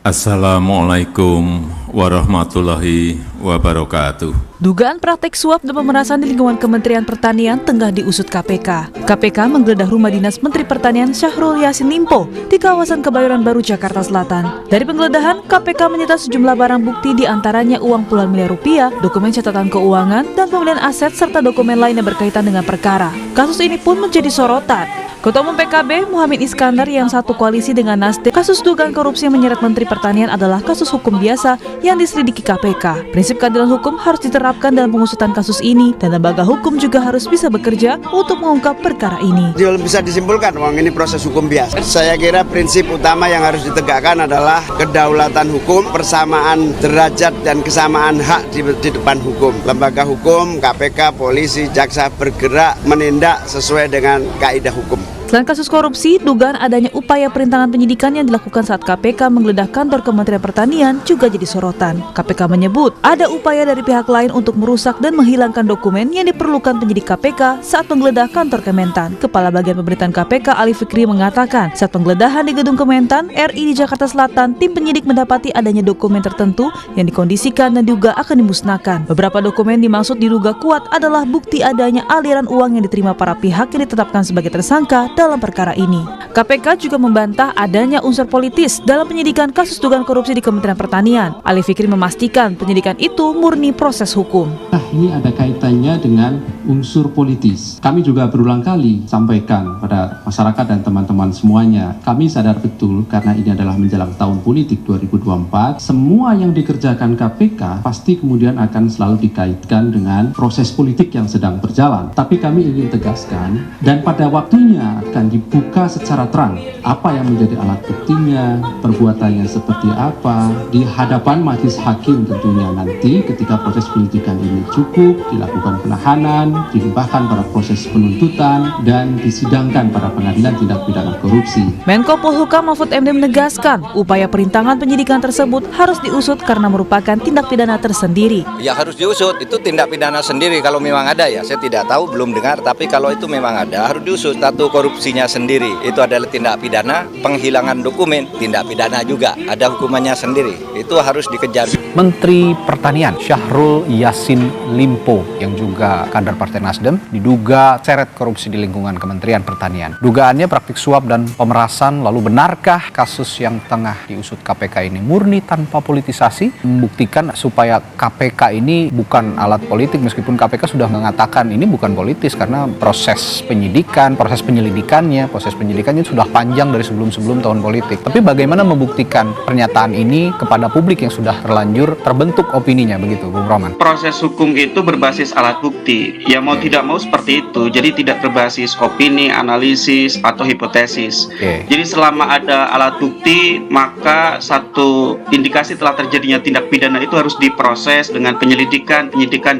Assalamualaikum warahmatullahi wabarakatuh. Dugaan praktek suap dan pemerasan di lingkungan Kementerian Pertanian tengah diusut KPK. KPK menggeledah rumah dinas Menteri Pertanian Syahrul Yassin Limpo di kawasan Kebayoran Baru, Jakarta Selatan. Dari penggeledahan, KPK menyita sejumlah barang bukti, di antaranya uang puluhan miliar rupiah, dokumen catatan keuangan, dan pembelian aset serta dokumen lain yang berkaitan dengan perkara. Kasus ini pun menjadi sorotan. Ketua Umum PKB Muhammad Iskandar yang satu koalisi dengan Nasdem, kasus dugaan korupsi yang menyeret Menteri Pertanian adalah kasus hukum biasa yang diselidiki KPK. Prinsip keadilan hukum harus diterapkan dalam pengusutan kasus ini, dan lembaga hukum juga harus bisa bekerja untuk mengungkap perkara ini. Bisa disimpulkan, ini proses hukum biasa. Saya kira prinsip utama yang harus ditegakkan adalah kedaulatan hukum, persamaan derajat dan kesamaan hak di depan hukum. Lembaga hukum, KPK, polisi, jaksa bergerak menindak sesuai dengan kaidah hukum. Selain kasus korupsi, dugaan adanya upaya perintangan penyidikan yang dilakukan saat KPK menggeledah kantor Kementerian Pertanian juga jadi sorotan. KPK menyebut ada upaya dari pihak lain untuk merusak dan menghilangkan dokumen yang diperlukan penyidik KPK saat menggeledah kantor Kementan. Kepala Bagian Pemerintahan KPK Ali Fikri mengatakan, saat penggeledahan di gedung Kementan RI di Jakarta Selatan, tim penyidik mendapati adanya dokumen tertentu yang dikondisikan dan juga akan dimusnahkan. Beberapa dokumen dimaksud diduga kuat adalah bukti adanya aliran uang yang diterima para pihak yang ditetapkan sebagai tersangka dalam perkara ini. KPK juga membantah adanya unsur politis dalam penyidikan kasus dugaan korupsi di Kementerian Pertanian. Ali Fikri memastikan penyidikan itu murni proses hukum. Ini ada kaitannya dengan unsur politis. Kami juga berulang kali sampaikan pada masyarakat dan teman-teman semuanya. Kami sadar betul karena ini adalah menjelang tahun politik 2024. Semua yang dikerjakan KPK pasti kemudian akan selalu dikaitkan dengan proses politik yang sedang berjalan. Tapi kami ingin tegaskan, dan pada waktunya akan dibuka secara terang apa yang menjadi alat buktinya, perbuatannya seperti apa, di hadapan majelis hakim tentunya nanti ketika proses penyidikan ini cukup, dilakukan penahanan, dilimpahkan pada proses penuntutan, dan disidangkan pada pengadilan tindak pidana korupsi. Menko Polhukam Mahfud MD menegaskan, upaya perintangan penyidikan tersebut harus diusut karena merupakan tindak pidana tersendiri. Ya harus diusut, itu tindak pidana sendiri kalau memang ada ya. Saya tidak tahu, belum dengar, tapi kalau itu memang ada harus diusut. Satu, korupsinya sendiri, itu adalah tindak pidana, penghilangan dokumen, tindak pidana juga, ada hukumannya sendiri, itu harus dikejar. Menteri Pertanian Syahrul Yassin Limpo yang juga kader Partai Nasdem diduga seret korupsi di lingkungan Kementerian Pertanian. Dugaannya praktik suap dan pemerasan. Lalu benarkah kasus yang tengah diusut KPK ini murni tanpa politisasi? Membuktikan supaya KPK ini bukan alat politik, meskipun KPK sudah mengatakan ini bukan politis karena proses penyidikan, proses penyelidikannya sudah panjang dari sebelum tahun politik. Tapi bagaimana membuktikan pernyataan ini kepada publik yang sudah terlanjur terbentuk opininya, begitu Bung Roman? Proses hukum itu berbasis alat bukti. Ya mau tidak mau seperti itu. Jadi tidak berbasis opini, analisis, atau hipotesis. Jadi selama ada alat bukti, maka satu indikasi telah terjadinya tindak pidana itu harus diproses dengan penyidikan,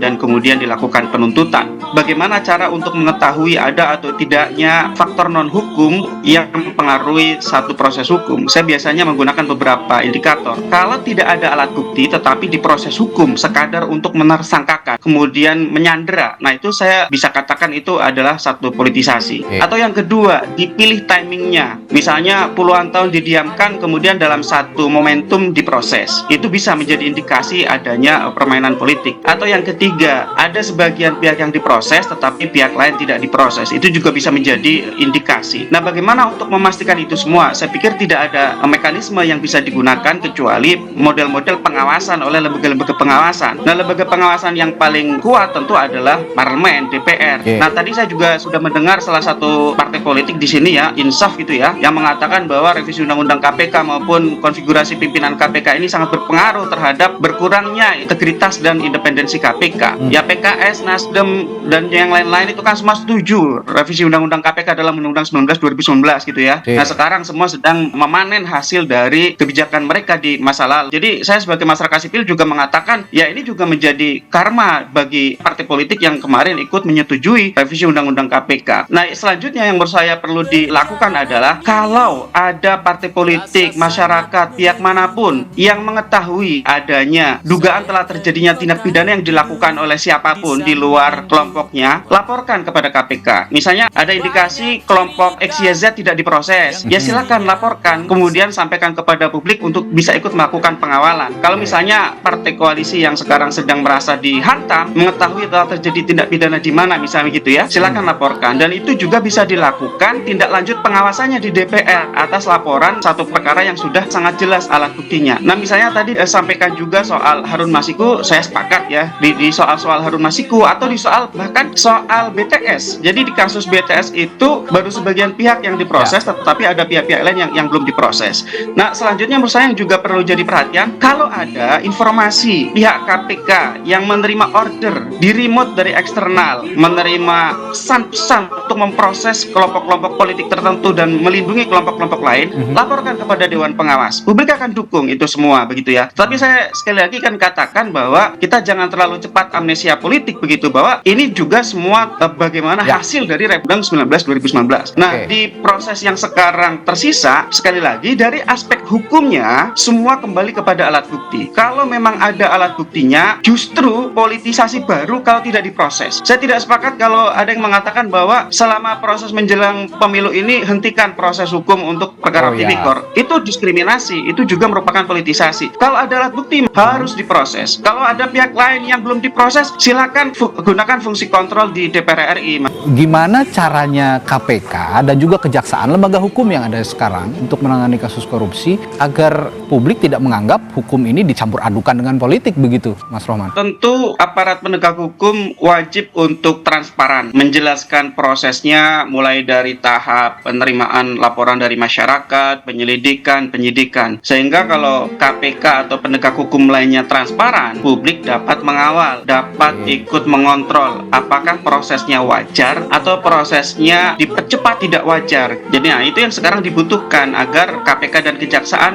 dan kemudian dilakukan penuntutan. Bagaimana cara untuk mengetahui ada atau tidaknya faktor non-hukum yang mempengaruhi satu proses hukum? Saya biasanya menggunakan beberapa indikator. Kalau tidak ada alat bukti tetapi di proses hukum sekadar untuk menersangkakan, kemudian menyandera, nah itu saya bisa katakan itu adalah satu politisasi. Atau yang kedua, dipilih timingnya. Misalnya puluhan tahun didiamkan, kemudian dalam satu momentum diproses. Itu bisa menjadi indikasi adanya permainan politik. Atau yang ketiga, ada sebagian pihak yang diproses tetapi pihak lain tidak diproses. Itu juga bisa menjadi indikasi. Nah, bagaimana untuk memastikan itu semua? Saya pikir tidak ada mekanisme yang bisa digunakan kecuali model-model pengawasan oleh lembaga-lembaga pengawasan. Nah, lembaga pengawasan yang paling kuat tentu adalah parlemen, DPR. Nah, tadi saya juga sudah mendengar salah satu partai politik di sini ya, Insaf gitu ya, yang mengatakan bahwa revisi undang-undang KPK maupun konfigurasi pimpinan KPK ini sangat berpengaruh terhadap berkurangnya integritas dan independensi KPK. Ya, PKS, Nasdem, dan yang lain-lain itu kan semua setuju revisi undang-undang KPK dalam Undang-Undang 19 2019 gitu ya. Nah, sekarang semua sedang memanen hasil dari kebijakan mereka di masa lalu. Jadi saya sebagai masyarakat sipil juga mengatakan, ya ini juga menjadi karma bagi partai politik yang kemarin ikut menyetujui revisi undang-undang KPK. Nah, selanjutnya yang menurut saya perlu dilakukan adalah kalau ada partai politik, masyarakat, pihak manapun yang mengetahui adanya dugaan telah terjadinya tindak pidana yang dilakukan oleh siapapun di luar kelompoknya, laporkan kepada KPK. Misalnya ada indikasi kelompok XYZ tidak diproses, ya silakan laporkan, kemudian sampaikan kepada publik untuk bisa ikut melakukan pengawalan. Kalau misalnya partai koalisi yang sekarang sedang merasa dihantam, mengetahui telah terjadi tindak pidana di mana misalnya gitu ya, silakan laporkan. Dan itu juga bisa dilakukan tindak lanjut pengawasannya di DPR atas laporan satu perkara yang sudah sangat jelas alat buktinya. Nah misalnya tadi sampaikan juga soal Harun Masiku, saya sepakat ya di soal Harun Masiku atau di soal bahkan soal BTS. Jadi di kasus BTS itu baru sebagian pihak yang diproses, tetapi ada pihak-pihak lain yang belum diproses. Nah selanjutnya menurut saya yang juga perlu jadi perhatian, kalau ada informasi pihak KPK yang menerima order di remote dari eksternal, menerima pesan-pesan untuk memproses kelompok-kelompok politik tertentu dan melindungi kelompok-kelompok lain, laporkan kepada Dewan Pengawas. Publik akan dukung itu semua begitu ya. Tapi saya sekali lagi kan katakan bahwa kita jangan terlalu cepat amnesia politik begitu, bahwa ini juga semua bagaimana hasil dari Undang 19 2019. Nah, di proses yang sekarang tersisa, sekali lagi dari aspek hukumnya semua kembali kepada alat bukti. Kalau memang ada alat buktinya, justru politisasi baru kalau tidak diproses. Saya tidak sepakat kalau ada yang mengatakan bahwa selama proses menjelang pemilu ini hentikan proses hukum untuk perkara tipikor. Itu diskriminasi, itu juga merupakan politisasi. Kalau ada alat bukti harus diproses. Kalau ada pihak lain yang belum diproses, silakan gunakan fungsi kontrol di DPR RI. Gimana caranya KPK dan juga kejaksaan, lembaga hukum yang ada sekarang untuk menangani kasus korupsi agar publik tidak menganggap hukum ini dicampur adukan dengan politik begitu, Mas Rohman? Tentu aparat penegak hukum wajib untuk transparan, menjelaskan prosesnya mulai dari tahap penerimaan laporan dari masyarakat, penyelidikan, penyidikan. Sehingga kalau KPK atau penegak hukum lainnya transparan, publik dapat mengawal, dapat ikut mengontrol apakah prosesnya wajar atau prosesnya dipercepat tidak wajar. Jadi itu yang sekarang dibutuhkan agar KPK dan kejaksaan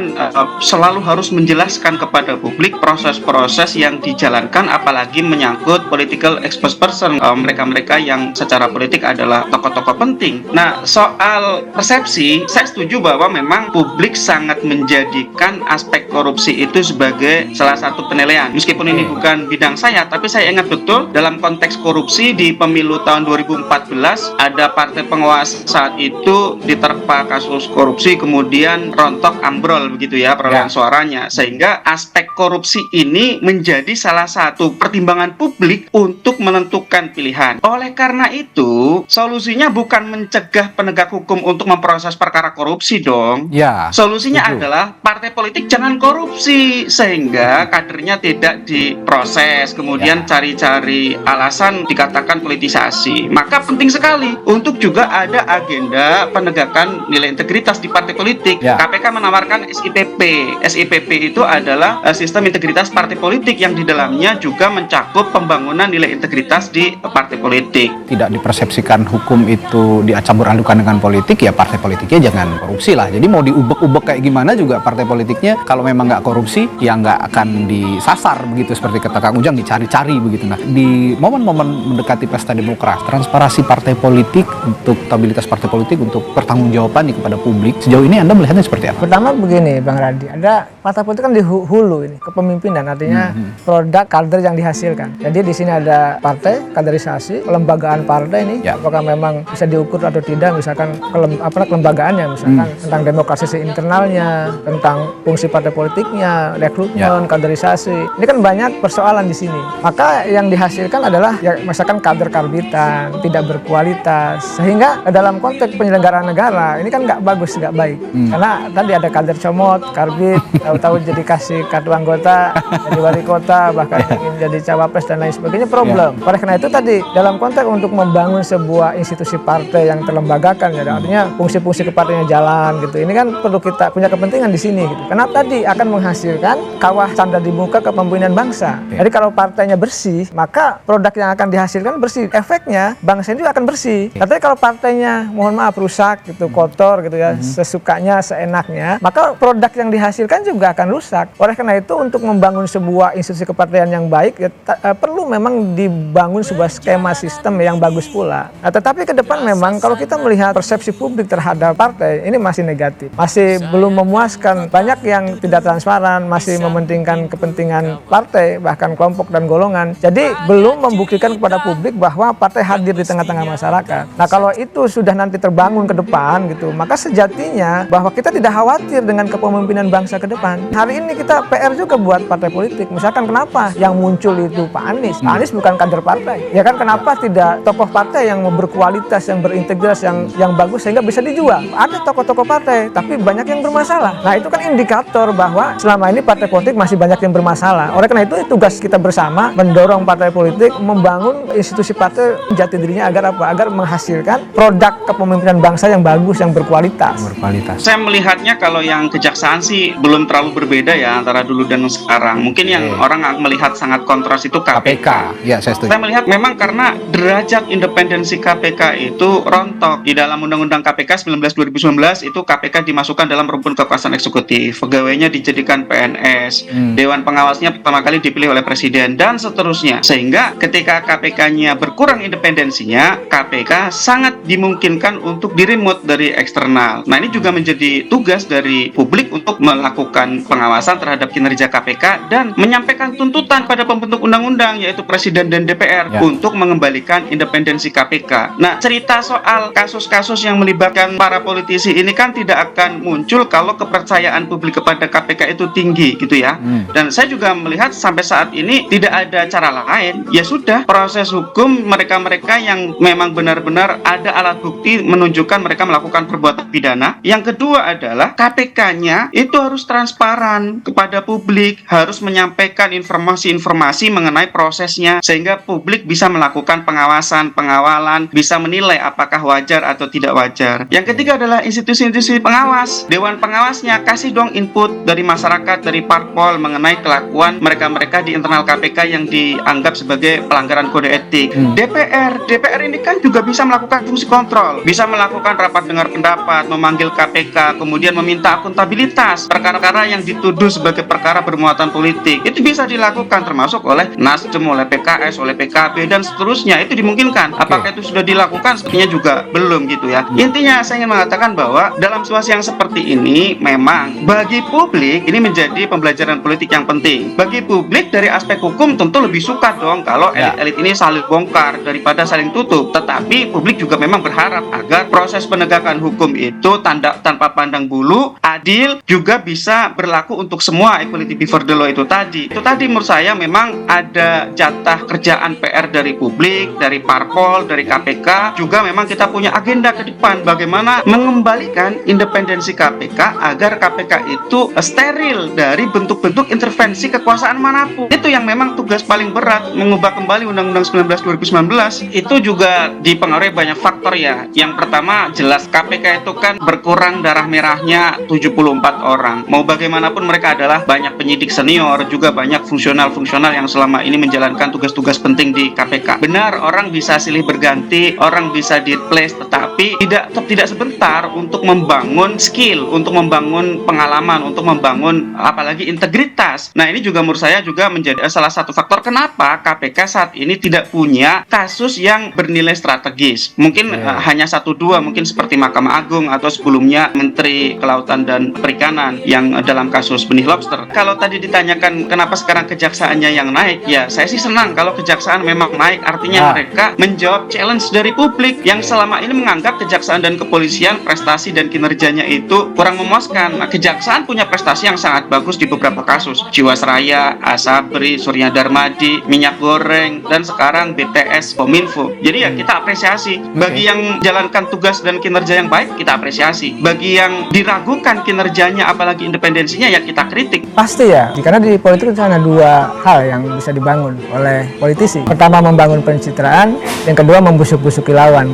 selalu harus menjelaskan kepada publik proses-proses yang dijalankan, apalagi menyangkut political exposed person, mereka-mereka yang secara politik adalah tokoh-tokoh penting. Nah, soal persepsi, saya setuju bahwa memang publik sangat menjadikan aspek korupsi itu sebagai salah satu penilaian. Meskipun ini bukan bidang saya, tapi saya ingat betul dalam konteks korupsi di pemilu tahun 2014 ada partai penguasa saat itu diterpa kasus korupsi, kemudian rontok ambrol begitu ya perolehan suaranya, sehingga aspek korupsi ini menjadi salah satu pertimbangan publik untuk menentukan pilihan. Oleh karena itu, solusinya bukan mencegah penegak hukum untuk memproses perkara korupsi dong. Solusinya adalah partai politik jangan korupsi sehingga kadernya tidak diproses, kemudian cari-cari alasan dikatakan politisasi. Maka penting sekali untuk juga ada agenda penegakan nilai integritas di partai politik. KPK menawarkan SIPP. SIPP itu adalah sistem integritas partai politik yang di dalamnya juga mencakup pembangunan nilai integritas di partai politik. Tidak dipersepsikan hukum itu dicampur adukan dengan politik, ya partai politiknya jangan korupsi lah. Jadi mau diubek-ubek kayak gimana juga partai politiknya kalau memang nggak korupsi ya nggak akan disasar begitu, seperti kata Kang Ujang, dicari-cari begitu. Nah, di momen-momen mendekati pesta demokrasi, transparansi partai politik untuk stabilitas partai politik untuk pertanggungjawaban kepada publik, sejauh ini Anda melihatnya seperti apa? Pertama begini Bang Radi, ada partai politik kan di hulu ini, kepemimpinan, artinya produk kader yang dihasilkan. Jadi di sini ada partai, kaderisasi, kelembagaan partai ini, apakah memang bisa diukur atau tidak, misalkan kelembagaannya, misalkan tentang demokrasi internalnya, tentang fungsi partai politiknya, rekrutmen, kaderisasi. Ini kan banyak persoalan di sini. Maka yang dihasilkan adalah ya misalkan kader karbitan, tidak berkualitas, sehingga dalam konteks penyelenggaraan negara ini kan nggak bagus, nggak baik. Karena tadi ada kader comot, karbit, tahu-tahu jadi kasih kartu anggota, jadi wali kota, bahkan ingin jadi cawapres dan lain sebagainya, problem. Oleh karena itu tadi dalam konteks untuk membangun sebuah institusi partai yang terlembagakan, ya, artinya fungsi-fungsi kepartainya jalan gitu. Ini kan perlu kita punya kepentingan di sini gitu. Karena tadi akan menghasilkan kawah canda di muka kepemimpinan bangsa. Jadi kalau partainya bersih, maka produk yang akan dihasilkan bersih. Efeknya bangsa ini juga akan bersih. Tapi kalau partainya mohon maaf rusak gitu, kotor gitu ya, sesukanya, seenaknya, maka produk yang dihasilkan juga akan rusak. Oleh karena itu untuk membangun sebuah institusi kepartaian yang baik ya, perlu memang dibangun sebuah skema sistem yang bagus pula. Nah, tetapi ke depan memang kalau kita melihat persepsi publik terhadap partai ini masih negatif, masih belum memuaskan, banyak yang tidak transparan, masih mementingkan kepentingan partai bahkan kelompok dan golongan. Jadi belum membuktikan kepada publik bahwa partai hadir di tengah-tengah masyarakat. Nah, kalau itu itu sudah nanti terbangun ke depan gitu, maka sejatinya bahwa kita tidak khawatir dengan kepemimpinan bangsa ke depan. Hari ini kita PR juga buat partai politik. Misalkan kenapa yang muncul itu Pak Anies? Pak Anies bukan kader partai. Ya kan, kenapa tidak tokoh partai yang berkualitas, yang berintegritas, yang bagus sehingga bisa dijual? Ada tokoh-tokoh partai, tapi banyak yang bermasalah. Nah, itu kan indikator bahwa selama ini partai politik masih banyak yang bermasalah. Oleh karena itu tugas kita bersama mendorong partai politik membangun institusi partai jati dirinya agar apa? Agar menghasilkan produk kepemimpinan bangsa yang bagus, yang berkualitas. Saya melihatnya kalau yang kejaksaan sih belum terlalu berbeda ya antara dulu dan sekarang. Mungkin yang orang melihat sangat kontras itu KPK. Ya, saya setuju. Saya melihat memang karena derajat independensi KPK itu rontok. Di dalam Undang-Undang KPK 19/2019 itu KPK dimasukkan dalam rumpun kekuasaan eksekutif. Pegawainya dijadikan PNS. Dewan pengawasnya pertama kali dipilih oleh presiden dan seterusnya. Sehingga ketika KPK-nya berkurang independensinya, KPK sangat dimungkinkan untuk di-remote dari eksternal. Nah, ini juga menjadi tugas dari publik untuk melakukan pengawasan terhadap kinerja KPK dan menyampaikan tuntutan pada pembentuk undang-undang yaitu Presiden dan DPR untuk mengembalikan independensi KPK. Nah, cerita soal kasus-kasus yang melibatkan para politisi ini kan tidak akan muncul kalau kepercayaan publik kepada KPK itu tinggi gitu ya. Dan saya juga melihat sampai saat ini tidak ada cara lain. Ya sudah, proses hukum mereka-mereka yang memang benar-benar ada alat bukti menunjukkan mereka melakukan perbuatan pidana. Yang kedua adalah KPK-nya itu harus transparan kepada publik, harus menyampaikan informasi-informasi mengenai prosesnya sehingga publik bisa melakukan pengawasan, pengawalan, bisa menilai apakah wajar atau tidak wajar. Yang ketiga adalah institusi-institusi pengawas. Dewan pengawasnya kasih dong input dari masyarakat, dari parpol mengenai kelakuan mereka-mereka di internal KPK yang dianggap sebagai pelanggaran kode etik. DPR ini kan juga bisa melakukan fungsi kontrol, bisa melakukan rapat dengar pendapat, memanggil KPK, kemudian meminta akuntabilitas perkara-perkara yang dituduh sebagai perkara bermuatan politik. Itu bisa dilakukan termasuk oleh Nasdem, oleh PKS, oleh PKB dan seterusnya. Itu dimungkinkan. Apakah itu sudah dilakukan? Sepertinya juga belum gitu ya. Intinya saya ingin mengatakan bahwa dalam situasi yang seperti ini memang bagi publik ini menjadi pembelajaran politik yang penting. Bagi publik dari aspek hukum tentu lebih suka dong kalau elit-elit ini saling bongkar daripada saling tutup. Tetapi publik juga memang berharap agar proses penegakan hukum itu tanpa pandang bulu, adil, juga bisa berlaku untuk semua, equality before the law itu tadi. Itu tadi menurut saya memang ada jatah kerjaan PR dari publik, dari parpol, dari KPK. Juga memang kita punya agenda ke depan bagaimana mengembalikan independensi KPK agar KPK itu steril dari bentuk-bentuk intervensi kekuasaan manapun. Itu yang memang tugas paling berat, mengubah kembali Undang-Undang 19/2019. Itu juga dipengaruhi banyak faktor ya. Yang pertama jelas KPK itu kan berkurang darah merahnya 74 orang. Mau bagaimanapun mereka adalah banyak penyidik senior, juga banyak fungsional-fungsional yang selama ini menjalankan tugas-tugas penting di KPK. Benar, orang bisa silih berganti, orang bisa di-replace, tetapi tidak sebentar untuk membangun skill, untuk membangun pengalaman, untuk membangun apalagi integritas. Nah, ini juga menurut saya juga menjadi salah satu faktor kenapa KPK saat ini tidak punya kasus yang bernilai strategis. Mungkin hanya 1-2, mungkin seperti Mahkamah Agung atau sebelumnya Menteri Kelautan dan Perikanan yang dalam kasus benih lobster. Kalau tadi ditanyakan kenapa sekarang kejaksaannya yang naik, ya saya sih senang kalau kejaksaan memang naik, artinya mereka menjawab challenge dari publik yang selama ini menganggap kejaksaan dan kepolisian prestasi dan kinerjanya itu kurang memuaskan. Nah, kejaksaan punya prestasi yang sangat bagus di beberapa kasus, Jiwasraya, Asabri, Surya Darmadi, minyak goreng, dan sekarang BTS, Kominfo. Jadi ya kita apresiasi. Bagi yang jalankan tugas dan kinerja yang baik, kita apresiasi. Bagi yang diragukan kinerjanya apalagi independensinya, ya kita kritik. Pasti ya, karena di politik itu hanya dua hal yang bisa dibangun oleh politisi. Pertama membangun pencitraan, yang kedua membusuk-busuki lawan.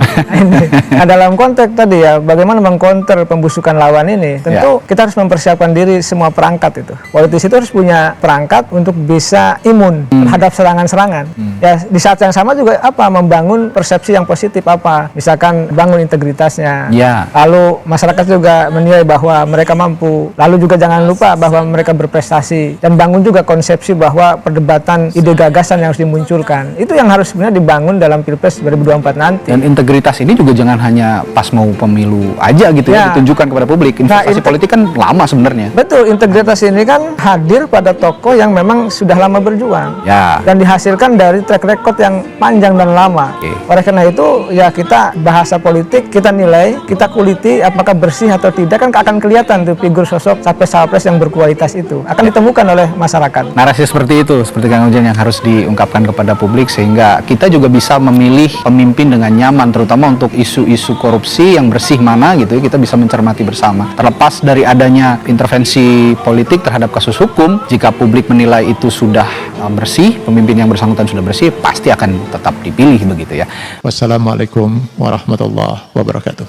Nah, dalam konteks tadi ya, bagaimana mengcounter pembusukan lawan ini, tentu kita harus mempersiapkan diri semua perangkat itu. Politisi itu harus punya perangkat untuk bisa imun terhadap serangan-serangan. Ya, di saat yang sama juga membangun persepsi yang positif misalkan bangun integritasnya. Lalu masyarakat juga menilai bahwa mereka mampu. Lalu juga jangan lupa bahwa mereka berprestasi dan bangun juga konsepsi bahwa perdebatan ide gagasan yang harus dimunculkan. Itu yang harus sebenarnya dibangun dalam Pilpres 2024 nanti. Dan integritas ini juga jangan hanya pas mau pemilu aja gitu ya, ditunjukkan kepada publik. Investasi politik kan lama sebenarnya. Betul, integritas ini kan hadir pada tokoh yang memang sudah lama berjuang dan dihasilkan dari track record yang panjang dan lama. Oleh karena itu ya kita Karena bahasa politik kita nilai, kita kuliti apakah bersih atau tidak, kan akan kelihatan tuh figur sosok capres-cawapres yang berkualitas itu akan ditemukan oleh masyarakat. Narasi seperti itu, seperti Kang Ujang, yang harus diungkapkan kepada publik sehingga kita juga bisa memilih pemimpin dengan nyaman, terutama untuk isu-isu korupsi yang bersih mana gitu ya, kita bisa mencermati bersama. Terlepas dari adanya intervensi politik terhadap kasus hukum, jika publik menilai itu sudah bersih, pemimpin yang bersangkutan sudah bersih, pasti akan tetap dipilih begitu ya. Wassalamualaikum warahmatullahi wabarakatuh.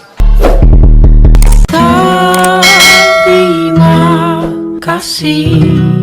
Terima kasih.